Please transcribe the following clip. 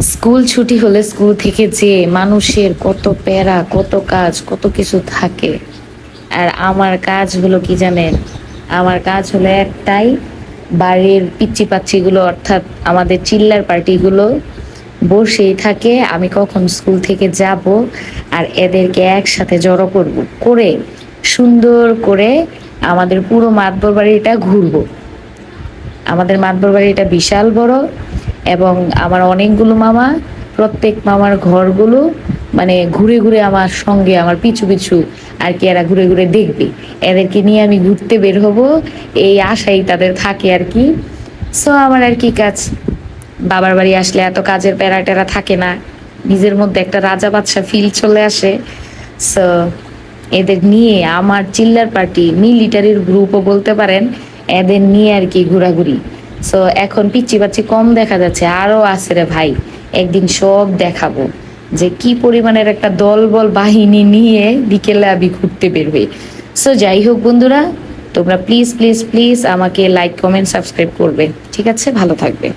School ছুটি হলে school থেকে যে মানুষের কত প্যারা, কত কাজ, কত কিছু থাকে। আর আমার কাজ হলো কি জানেন? আমার কাজ হলো একটাই, বাড়ির পিচ্চি পাচ্ছিগুলো অর্থাৎ আমাদের চিল্লার পার্টিগুলো বসেই থাকে। আমি কখন স্কুল থেকে যাব আর এদেরকে একসাথে জড়ো করব, করে সুন্দর করে আমাদের পুরো মাতবর বাড়িটা ঘুরবো। আমাদের মাতবর বাড়িটা বিশাল বড় এবং আমার অনেকগুলো মামা, প্রত্যেক মামার ঘরগুলো মানে ঘুরে ঘুরে আমার সঙ্গে আমার পিছু পিছু আর কি এরা ঘুরে ঘুরে দেখবে। এদেরকে নিয়ে আমি ঘুরতে বের হব, এই আশাই তাদের থাকে আর কি। সো আমার আর কি কাজ, বাবার বাড়ি আসলে এত কাজের প্যারা ট্যারা থাকে না, নিজের মধ্যে একটা রাজা বাদশা ফিল চলে আসে। সো এদের নিয়ে আমার চিল্লার পার্টি, মিলিটারির গ্রুপও বলতে পারেন, এদের নিয়ে আর কি ঘোরাঘুরি। সো এখন পিচ্ছি পাচ্ছি কম দেখা যাচ্ছে, আরো আছে রে ভাই, একদিন সব দেখাবো যে কি পরিমাণের একটা দলবল বাহিনী নিয়ে বিকেলে আমি ঘুরতে বেরোই। সো যাই হোক বন্ধুরা, তোমরা প্লিজ প্লিজ প্লিজ আমাকে লাইক কমেন্ট সাবস্ক্রাইব করবে, ঠিক আছে? ভালো থাকবে।